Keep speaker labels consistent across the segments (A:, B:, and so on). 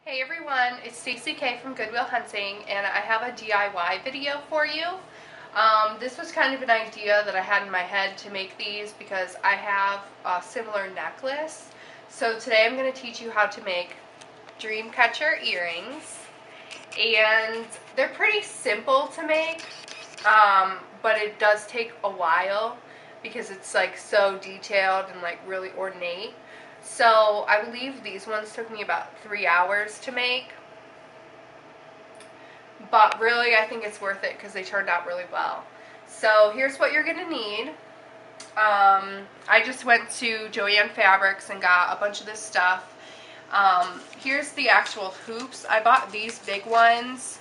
A: Hey everyone, it's Stacey K from Goodwill Hunting, and I have a DIY video for you. This was kind of an idea that I had in my head to make these because I have a similar necklace. So today I'm going to teach you how to make Dreamcatcher earrings, and they're pretty simple to make, but it does take a while because it's like so detailed and like really ornate. So I believe these ones took me about 3 hours to make, but really I think it's worth it because they turned out really well. So here's what you're going to need. I just went to Joann Fabrics and got a bunch of this stuff. Here's the actual hoops. I bought these big ones,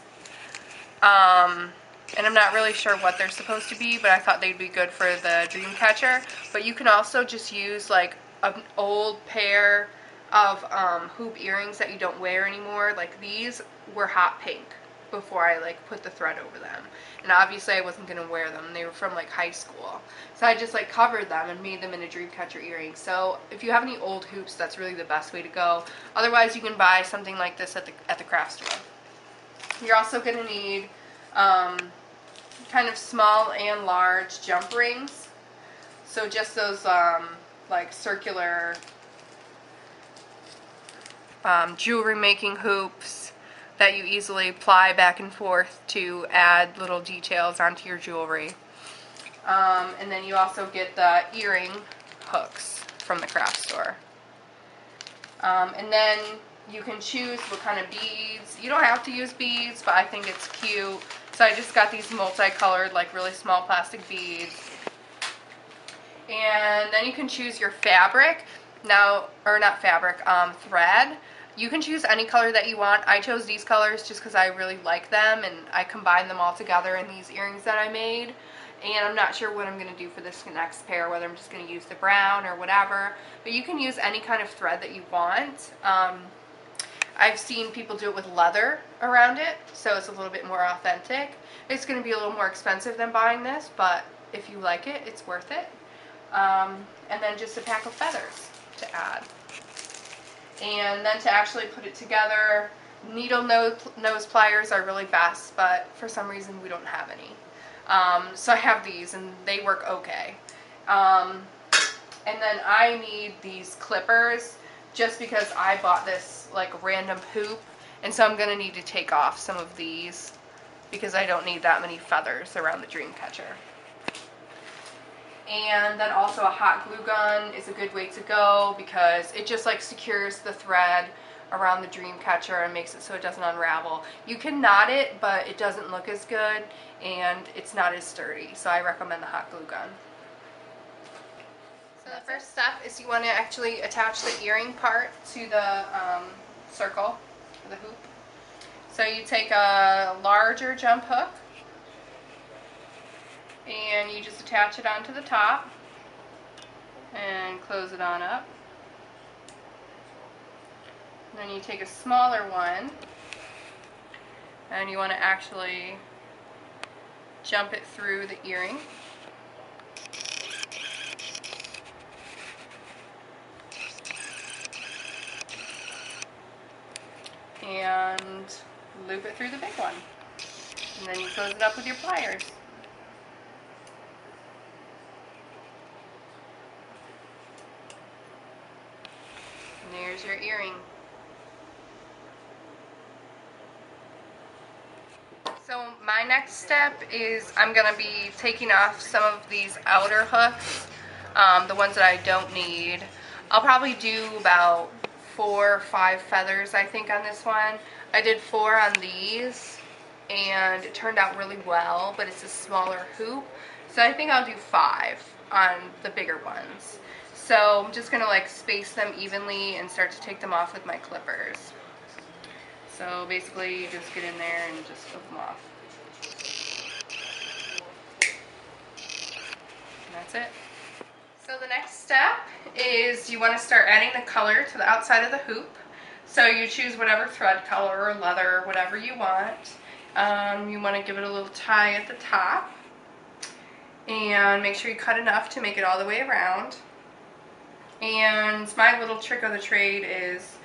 A: and I'm not really sure what they're supposed to be, but I thought they'd be good for the Dreamcatcher. But you can also just use like an old pair of hoop earrings that you don't wear anymore. Like these were hot pink before I like put the thread over them, and obviously I wasn't going to wear them. They were from like high school, so I just like covered them and made them into Dreamcatcher earrings. So if you have any old hoops, that's really the best way to go. Otherwise you can buy something like this at the craft store. You're also going to need kind of small and large jump rings. So just those like circular jewelry making hoops that you easily ply back and forth to add little details onto your jewelry. And then you also get the earring hooks from the craft store. And then you can choose what kind of beads. You don't have to use beads, but I think it's cute. So I just got these multicolored, like really small plastic beads. And then you can choose your fabric. Now, or not fabric, thread. You can choose any color that you want. I chose these colors just because I really like them, and I combined them all together in these earrings that I made. And I'm not sure what I'm going to do for this next pair, whether I'm just going to use the brown or whatever. But you can use any kind of thread that you want. I've seen people do it with leather around it, so it's a little bit more authentic. It's going to be a little more expensive than buying this, but if you like it, it's worth it. And then just a pack of feathers to add. And then to actually put it together, needle nose pliers are really best, but for some reason we don't have any. So I have these, and they work okay. And then I need these clippers, just because I bought this like random hoop, and so I'm going to need to take off some of these because I don't need that many feathers around the Dreamcatcher. And then also a hot glue gun is a good way to go because it just like secures the thread around the Dreamcatcher and makes it so it doesn't unravel. You can knot it, but it doesn't look as good and it's not as sturdy, so I recommend the hot glue gun. So the first step is you want to actually attach the earring part to the circle, the hoop. So you take a larger jump hook and you just attach it onto the top and close it on up. And then you take a smaller one and you want to actually jump it through the earring. And loop it through the big one. And then you close it up with your pliers. And there's your earring. So my next step is I'm going to be taking off some of these outer hooks, the ones that I don't need. I'll probably do about 4 or 5 feathers, I think, on this one. I did 4 on these, and it turned out really well, but it's a smaller hoop, so I think I'll do 5 on the bigger ones. So I'm just going to like space them evenly and start to take them off with my clippers. So basically you just get in there and just flip them off. And that's it. So the next step is you want to start adding the color to the outside of the hoop. So you choose whatever thread color or leather, whatever you want. You want to give it a little tie at the top. And make sure you cut enough to make it all the way around. And my little trick of the trade is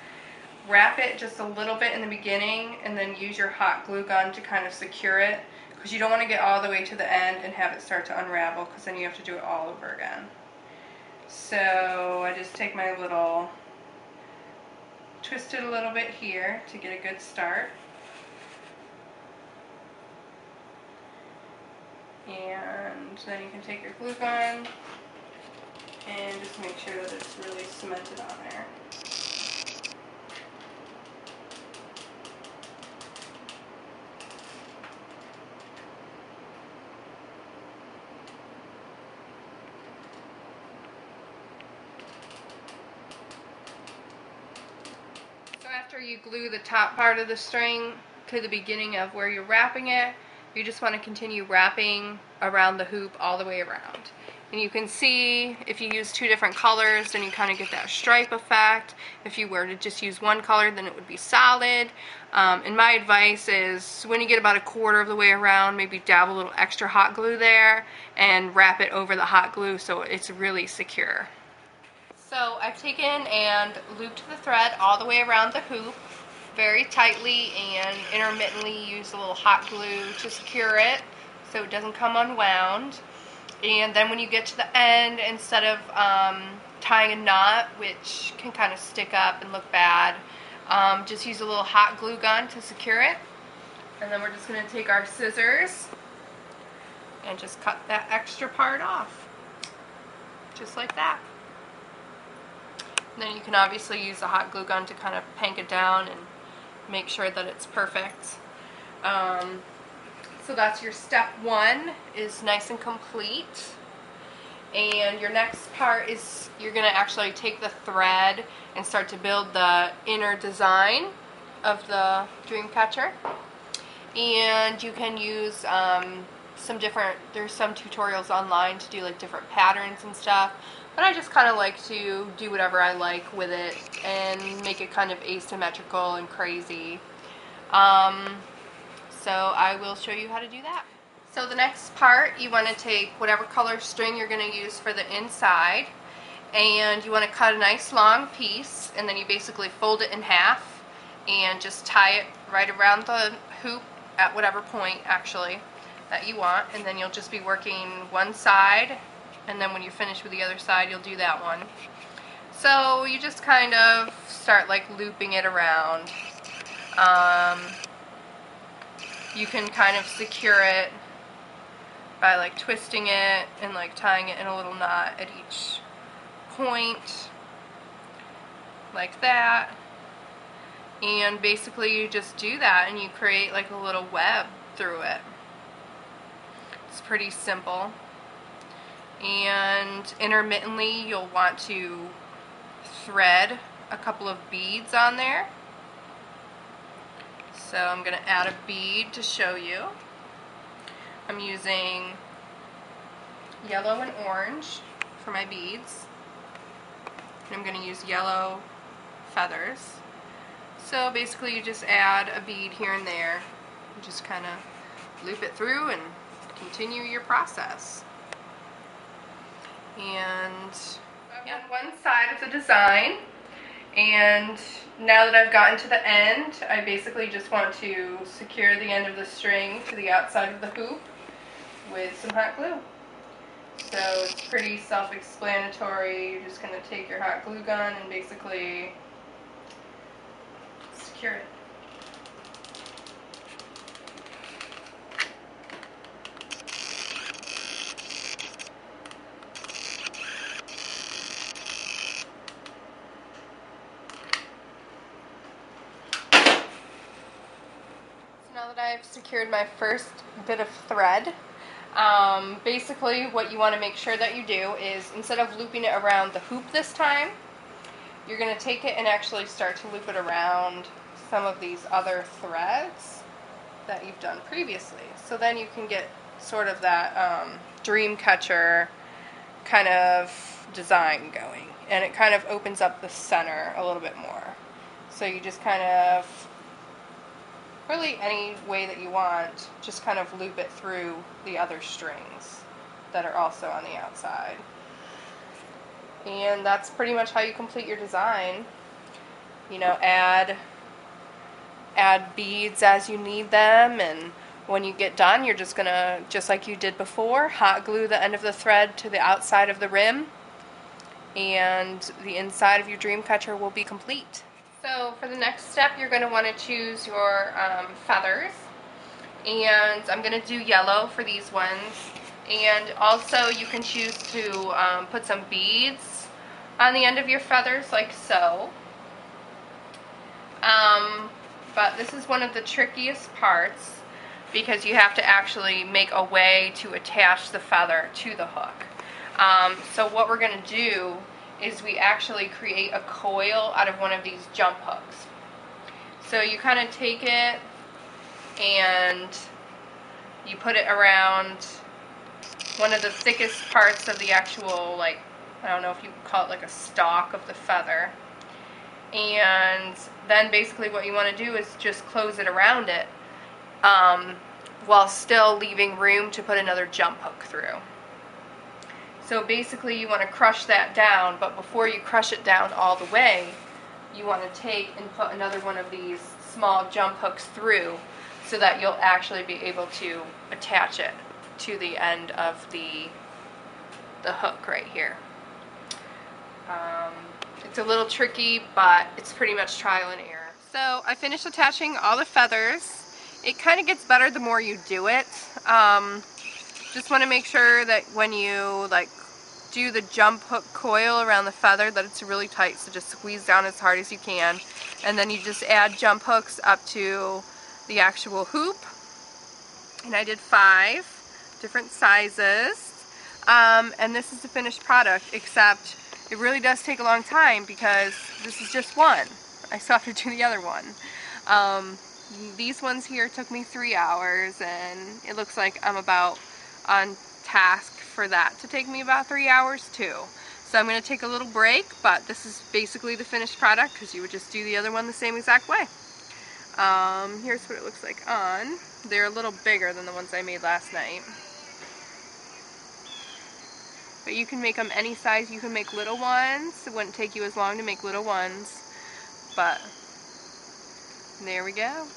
A: wrap it just a little bit in the beginning and then use your hot glue gun to kind of secure it, because you don't want to get all the way to the end and have it start to unravel, because then you have to do it all over again. So I just take my little, twist it a little bit here to get a good start. And then you can take your glue gun and just make sure that it's really cemented on there. So after you glue the top part of the string to the beginning of where you're wrapping it, you just want to continue wrapping around the hoop all the way around. And you can see if you use two different colors, then you kind of get that stripe effect. If you were to just use one color, then it would be solid. And my advice is when you get about a quarter of the way around, maybe dab a little extra hot glue there and wrap it over the hot glue so it's really secure. So I've taken and looped the thread all the way around the hoop very tightly and intermittently used a little hot glue to secure it so it doesn't come unwound. And then when you get to the end, instead of tying a knot, which can kind of stick up and look bad, just use a little hot glue gun to secure it. And then we're just going to take our scissors and just cut that extra part off, just like that. And then you can obviously use the hot glue gun to kind of pank it down and make sure that it's perfect. So that's your step one, is nice and complete. And your next part is you're going to actually take the thread and start to build the inner design of the Dreamcatcher. And you can use there's some tutorials online to do like different patterns and stuff. But I just kind of like to do whatever I like with it and make it kind of asymmetrical and crazy. So I will show you how to do that. So the next part, you want to take whatever color string you're going to use for the inside, and you want to cut a nice long piece, and then you basically fold it in half and just tie it right around the hoop at whatever point actually that you want, and then you'll just be working one side, and then when you finish with the other side you'll do that one. So you just kind of start like looping it around. You can kind of secure it by like twisting it and like tying it in a little knot at each point, like that. And basically you just do that and you create like a little web through it. It's pretty simple. And intermittently you'll want to thread a couple of beads on there. So I'm going to add a bead to show you. I'm using yellow and orange for my beads. And I'm going to use yellow feathers. So basically you just add a bead here and there. You just kind of loop it through and continue your process. And I'm on one side of the design. And now that I've gotten to the end, I basically just want to secure the end of the string to the outside of the hoop with some hot glue. So it's pretty self-explanatory. You're just going to take your hot glue gun and basically secure it. Now that I've secured my first bit of thread, basically what you want to make sure that you do is, instead of looping it around the hoop this time, you're going to take it and actually start to loop it around some of these other threads that you've done previously. So then you can get sort of that Dreamcatcher kind of design going, and it kind of opens up the center a little bit more. So you just kind of, really any way that you want, just kind of loop it through the other strings that are also on the outside. And that's pretty much how you complete your design. you know, add beads as you need them, and when you get done, you're just gonna, just like you did before, hot glue the end of the thread to the outside of the rim, and the inside of your dream catcher will be complete. So for the next step, you're going to want to choose your feathers, and I'm going to do yellow for these ones, and also you can choose to put some beads on the end of your feathers like so. But this is one of the trickiest parts because you have to actually make a way to attach the feather to the hook. So what we're going to do is we actually create a coil out of one of these jump hooks. So you kind of take it and you put it around one of the thickest parts of the actual, like, I don't know if you call it like a stalk of the feather. And then basically what you want to do is just close it around it while still leaving room to put another jump hook through. So basically you want to crush that down, but before you crush it down all the way, you want to take and put another one of these small jump hooks through so that you'll actually be able to attach it to the end of the hook right here. It's a little tricky, but it's pretty much trial and error. So I finished attaching all the feathers. It kind of gets better the more you do it. Just want to make sure that when you do the jump hook coil around the feather that it's really tight, so just squeeze down as hard as you can, and then you just add jump hooks up to the actual hoop, and I did 5 different sizes, and this is the finished product, except it really does take a long time because this is just one. I still have to do the other one. These ones here took me 3 hours, and it looks like I'm about on task for that to take me about 3 hours too. So I'm going to take a little break, but this is basically the finished product because you would just do the other one the same exact way. Here's what it looks like on. They're a little bigger than the ones I made last night. But you can make them any size. You can make little ones. It wouldn't take you as long to make little ones. But there we go.